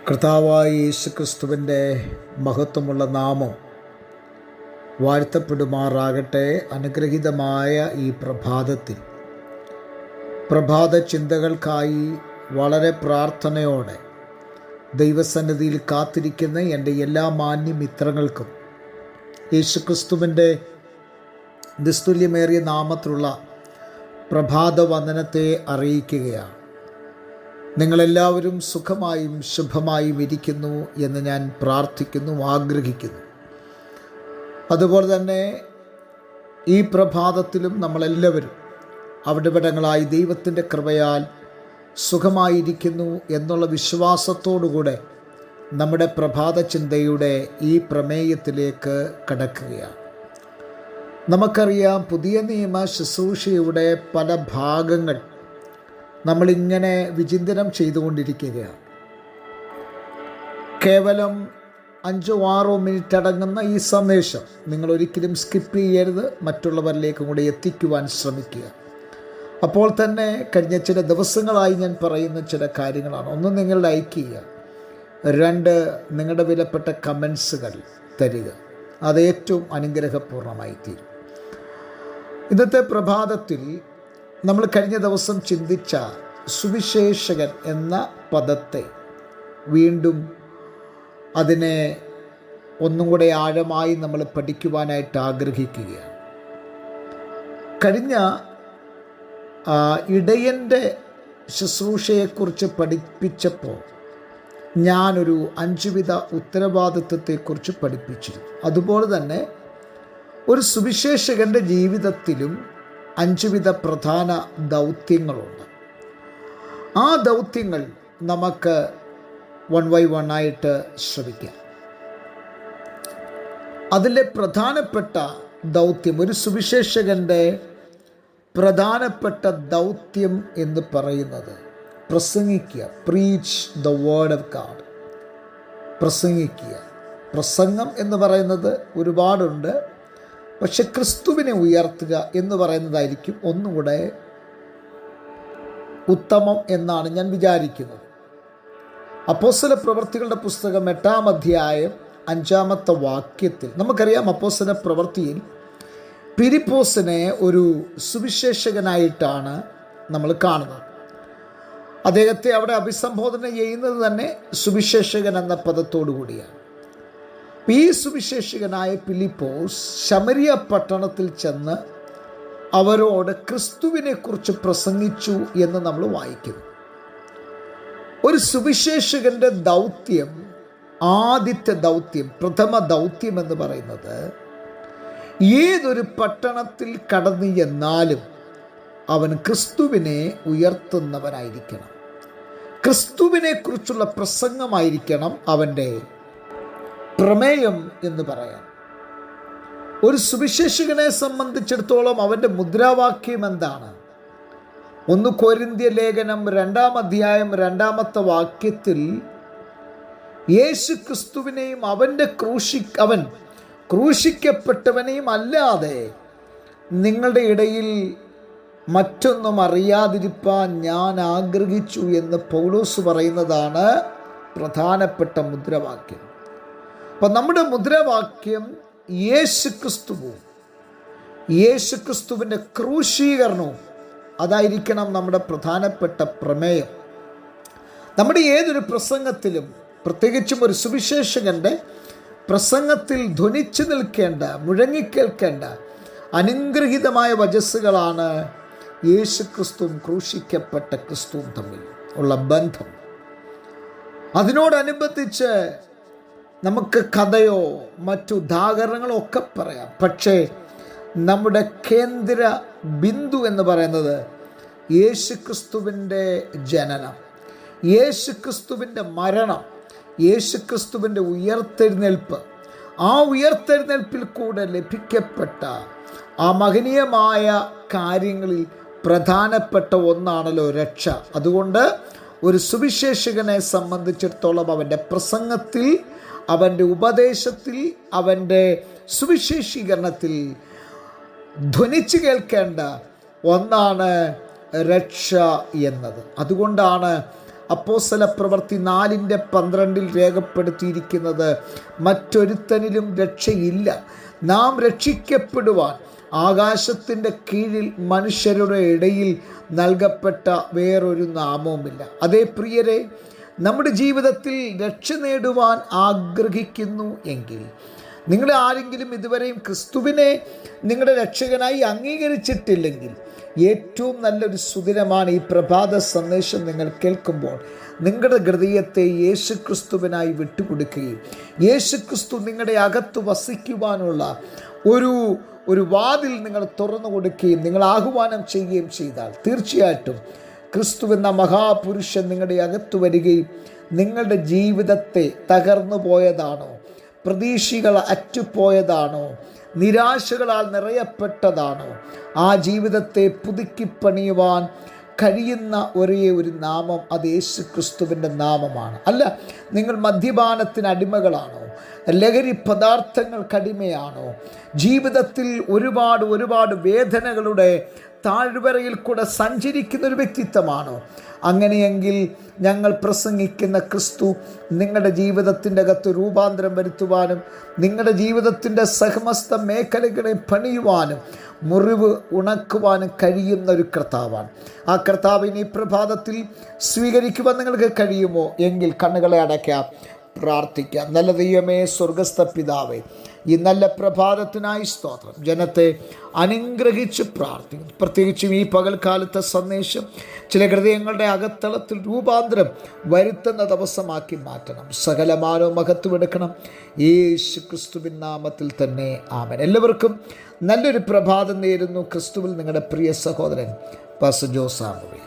കർത്താവായ യേശുക്രിസ്തുവിൻ്റെ മഹത്വമുള്ള നാമം വാഴ്ത്തപ്പെടുമാറാകട്ടെ. അനുഗ്രഹീതമായ ഈ പ്രഭാതത്തിൽ പ്രഭാത ചിന്തകൾക്കായി വളരെ പ്രാർത്ഥനയോടെ ദൈവസന്നിധിയിൽ കാത്തിരിക്കുന്ന എൻ്റെ എല്ലാ മാന്യമിത്രങ്ങൾക്കും യേശുക്രിസ്തുവിൻ്റെ നിസ്തുല്യമേറിയ നാമത്തിലുള്ള പ്രഭാത വന്ദനത്തെ അറിയിക്കുകയാണ്. നിങ്ങളെല്ലാവരും സുഖമായും ശുഭമായും ഇരിക്കുന്നു എന്ന് ഞാൻ പ്രാർത്ഥിക്കുന്നു, ആഗ്രഹിക്കുന്നു. അതുപോലെ തന്നെ ഈ പ്രഭാതത്തിലും നമ്മളെല്ലാവരും അവിടെവിടങ്ങളായി ദൈവത്തിൻ്റെ കൃപയാൽ സുഖമായിരിക്കുന്നു എന്നുള്ള വിശ്വാസത്തോടുകൂടെ നമ്മുടെ പ്രഭാത ചിന്തയുടെ ഈ പ്രമേയത്തിലേക്ക് കടക്കുകയാണ്. നമുക്കറിയാം, പുതിയ നിയമ ശുശ്രൂഷയുടെ പല ഭാഗങ്ങൾ നമ്മളിങ്ങനെ വിചിന്തനം ചെയ്തുകൊണ്ടിരിക്കുകയാണ്. കേവലം 5-6 മിനിറ്റ് അടങ്ങുന്ന ഈ സന്ദേശം നിങ്ങൾ ഒരിക്കലും സ്കിപ്പ് ചെയ്യരുത്, മറ്റുള്ളവരിലേക്കും കൂടെ എത്തിക്കുവാൻ ശ്രമിക്കുക. അപ്പോൾ തന്നെ കഴിഞ്ഞ ചില ദിവസങ്ങളായി ഞാൻ പറയുന്ന ചില കാര്യങ്ങളാണ്. ഒന്ന്, നിങ്ങൾ ലൈക്ക് ചെയ്യുക. 2, നിങ്ങളുടെ വിലപ്പെട്ട കമൻസുകൾ തരിക. അത് ഏറ്റവും അനുഗ്രഹപൂർണ്ണമായി തീരും. ഇന്നത്തെ പ്രഭാതത്തിൽ നമ്മൾ കഴിഞ്ഞ ദിവസം ചിന്തിച്ച സുവിശേഷകൻ എന്ന പദത്തെ വീണ്ടും അതിനെ ഒന്നും കൂടെ ആഴമായി നമ്മൾ പഠിക്കുവാനായിട്ട് ആഗ്രഹിക്കുകയാണ്. കഴിഞ്ഞ ഇടയൻ്റെ ശുശ്രൂഷയെക്കുറിച്ച് പഠിപ്പിച്ചപ്പോൾ ഞാനൊരു 5 വിധ ഉത്തരവാദിത്വത്തെക്കുറിച്ച് പഠിപ്പിച്ചിരുന്നു. അതുപോലെ തന്നെ ഒരു സുവിശേഷകൻ്റെ ജീവിതത്തിലും 5 വിധ പ്രധാന ദൗത്യങ്ങളുണ്ട്. ആ ദൗത്യങ്ങൾ നമുക്ക് 1 by 1 ആയിട്ട് ശ്രമിക്കാം. അതിലെ പ്രധാനപ്പെട്ട ദൗത്യം, ഒരു സുവിശേഷകൻ്റെ പ്രധാനപ്പെട്ട ദൗത്യം എന്ന് പറയുന്നത് പ്രസംഗിക്കുക. Preach the word of God. പ്രസംഗിക്കുക. പ്രസംഗം എന്ന് പറയുന്നത് ഒരുപാടുണ്ട്, പക്ഷെ ക്രിസ്തുവിനെ ഉയർത്തുക എന്ന് പറയുന്നതായിരിക്കും ഒന്നുകൂടെ ഉത്തമം എന്നാണ് ഞാൻ വിചാരിക്കുന്നത്. അപ്പോസ്തല പ്രവൃത്തികളുടെ പുസ്തകം 8-ാം അധ്യായം 5-ാമത്തെ വാക്യത്തിൽ നമുക്കറിയാം, അപ്പോസ്തല പ്രവൃത്തിയിൽ ഫിലിപ്പോസിനെ ഒരു സുവിശേഷകനായിട്ടാണ് നമ്മൾ കാണുന്നത്. അദ്ദേഹത്തെ അവിടെ അഭിസംബോധന ചെയ്യുന്നത് തന്നെ സുവിശേഷകൻ എന്ന പദത്തോടു കൂടിയാണ്. ഈ സുവിശേഷകനായ ഫിലിപ്പോസ് ശമരിയ പട്ടണത്തിൽ ചെന്ന് അവരോട് ക്രിസ്തുവിനെക്കുറിച്ച് പ്രസംഗിച്ചു എന്ന് നമ്മൾ വായിക്കുന്നു. ഒരു സുവിശേഷകൻ്റെ ദൗത്യം, ആദ്യത്തെ ദൗത്യം, പ്രഥമ ദൗത്യം എന്ന് പറയുന്നത് ഏതൊരു പട്ടണത്തിൽ കടന്നു ചെന്നാലും അവൻ ക്രിസ്തുവിനെ ഉയർത്തുന്നവനായിരിക്കണം. ക്രിസ്തുവിനെക്കുറിച്ചുള്ള പ്രസംഗമായിരിക്കണം അവൻ്റെ പ്രമേയം എന്ന് പറയാം. ഒരു സുവിശേഷകനെ സംബന്ധിച്ചിടത്തോളം അവൻ്റെ മുദ്രാവാക്യം എന്താണ്? 1 കൊരിന്ത്യർ ലേഖനം 2-ാം അധ്യായം 2-ാമത്തെ വാക്യത്തിൽ യേശു ക്രിസ്തുവിനെയും അവൻ ക്രൂശിക്കപ്പെട്ടവനെയും അല്ലാതെ നിങ്ങളുടെ ഇടയിൽ മറ്റൊന്നും അറിയാതിരിപ്പാൻ ഞാൻ ആഗ്രഹിച്ചു എന്ന് പൗലോസ് പറയുന്നതാണ് പ്രധാനപ്പെട്ട മുദ്രാവാക്യം. അപ്പം നമ്മുടെ മുദ്രാവാക്യം യേശുക്രിസ്തുവിൻ്റെ ക്രൂശീകരണവും അതായിരിക്കണം നമ്മുടെ പ്രധാനപ്പെട്ട പ്രമേയം. നമ്മുടെ ഏതൊരു പ്രസംഗത്തിലും, പ്രത്യേകിച്ചും ഒരു സുവിശേഷകൻ്റെ പ്രസംഗത്തിൽ ധ്വനിച്ചു നിൽക്കേണ്ട, മുഴങ്ങിക്കേൾക്കേണ്ട അനുഗ്രഹീതമായ വചസ്സുകളാണ് യേശുക്രിസ്തുവും ക്രൂശിക്കപ്പെട്ട ക്രിസ്തുവും തമ്മിൽ ഉള്ള ബന്ധം. അതിനോടനുബന്ധിച്ച് നമുക്ക് കഥയോ മറ്റു ഉദാഹരണങ്ങളോ ഒക്കെ പറയാം. പക്ഷേ നമ്മുടെ കേന്ദ്ര ബിന്ദു എന്ന് പറയുന്നത് യേശുക്രിസ്തുവിൻ്റെ ജനനം, യേശുക്രിസ്തുവിൻ്റെ മരണം, യേശുക്രിസ്തുവിൻ്റെ ഉയർത്തെഴുന്നേൽപ്പ്. ആ ഉയർത്തെഴുന്നേൽപ്പിൽ കൂടെ ലഭിക്കപ്പെട്ട ആ മഹനീയമായ കാര്യങ്ങളിൽ പ്രധാനപ്പെട്ട ഒന്നാണല്ലോ രക്ഷ. അതുകൊണ്ട് ഒരു സുവിശേഷകനെ സംബന്ധിച്ചിടത്തോളം അവൻ്റെ പ്രസംഗത്തിൽ, അവൻ്റെ ഉപദേശത്തിൽ, അവൻ്റെ സുവിശേഷീകരണത്തിൽ ധ്വനിച്ചു കേൾക്കേണ്ട ഒന്നാണ് രക്ഷ എന്നത്. അതുകൊണ്ടാണ് അപ്പോസ്തല പ്രവൃത്തി 4:12 രേഖപ്പെടുത്തിയിരിക്കുന്നത്, മറ്റൊരുത്തനിലും രക്ഷയില്ല, നാം രക്ഷിക്കപ്പെടുവാൻ ആകാശത്തിൻ്റെ കീഴിൽ മനുഷ്യരുടെ ഇടയിൽ നൽകപ്പെട്ട വേറൊരു നാമവുമില്ല. അതേ പ്രിയരെ, നമ്മുടെ ജീവിതത്തിൽ രക്ഷ നേടുവാൻ ആഗ്രഹിക്കുന്നു എങ്കിൽ, നിങ്ങളുടെ ആരെങ്കിലും ഇതുവരെയും ക്രിസ്തുവിനെ നിങ്ങളുടെ രക്ഷകനായി അംഗീകരിച്ചിട്ടില്ലെങ്കിൽ, ഏറ്റവും നല്ലൊരു സുദിനമാണ് ഈ പ്രഭാത സന്ദേശം നിങ്ങൾ കേൾക്കുമ്പോൾ നിങ്ങളുടെ ഹൃദയത്തെ യേശുക്രിസ്തുവിനായി വിട്ടുകൊടുക്കുകയും യേശുക്രിസ്തു നിങ്ങളുടെ അകത്ത് വസിക്കുവാനുള്ള ഒരു വാതിൽ നിങ്ങൾ തുറന്നു കൊടുക്കുകയും നിങ്ങൾ ആഹ്വാനം ചെയ്യുകയും ചെയ്താൽ, തീർച്ചയായിട്ടും ക്രിസ്തു എന്ന മഹാപുരുഷൻ നിങ്ങളുടെ അകത്ത് വരികയും നിങ്ങളുടെ ജീവിതത്തെ തകർന്നു പോയതാണോ, പ്രതീക്ഷകൾ അറ്റുപോയതാണോ, നിരാശകളാൽ നിറയപ്പെട്ടതാണോ, ആ ജീവിതത്തെ പുതുക്കിപ്പണിയുവാൻ കഴിയുന്ന ഒരേ ഒരു നാമം അത് യേശു ക്രിസ്തുവിൻ്റെ നാമമാണ്. അല്ല, നിങ്ങൾ മദ്യപാനത്തിന് അടിമകളാണോ, ലഹരി പദാർത്ഥങ്ങൾക്ക് അടിമയാണോ, ജീവിതത്തിൽ ഒരുപാട് വേദനകളുടെ താഴ്വരയിൽ കൂടെ സഞ്ചരിക്കുന്ന ഒരു വ്യക്തിത്വമാണോ, അങ്ങനെയെങ്കിൽ ഞങ്ങൾ പ്രസംഗിക്കുന്ന ക്രിസ്തു നിങ്ങളുടെ ജീവിതത്തിൻ്റെ അകത്ത് രൂപാന്തരം വരുത്തുവാനും നിങ്ങളുടെ ജീവിതത്തിൻ്റെ സമസ്ത മേഖലകളെ പണിയുവാനും മുറിവ് ഉണക്കുവാനും കഴിയുന്ന ഒരു കർത്താവാണ്. ആ കർത്താവിനെ ഈ പ്രഭാതത്തിൽ സ്വീകരിക്കുവാൻ നിങ്ങൾക്ക് കഴിയുമോ എങ്കിൽ കണ്ണുകളെ അടയ്ക്കാം, പ്രാർത്ഥിക്കാം. നല്ല ദൈവമേ, സ്വർഗസ്ഥ പിതാവേ, ഈ നല്ല പ്രഭാതത്തിനായി സ്തോത്രം. ജനത്തെ അനുഗ്രഹിച്ച് പ്രാർത്ഥിക്കും. പ്രത്യേകിച്ചും ഈ പകൽക്കാലത്തെ സന്ദേശം ചില ഹൃദയങ്ങളുടെ അകത്തളത്തിൽ രൂപാന്തരം വരുത്തുന്ന ദിവസമാക്കി മാറ്റണം. സകലമാനോ മഹത്വം എടുക്കണം, യേശു ക്രിസ്തുവിൻ നാമത്തിൽ തന്നെ ആമേൻ. എല്ലാവർക്കും നല്ലൊരു പ്രഭാതം നേരുന്നു. ക്രിസ്തുവിൽ നിങ്ങളുടെ പ്രിയ സഹോദരൻ പാസ്റ്റർ ജോസ് ആമുവേ.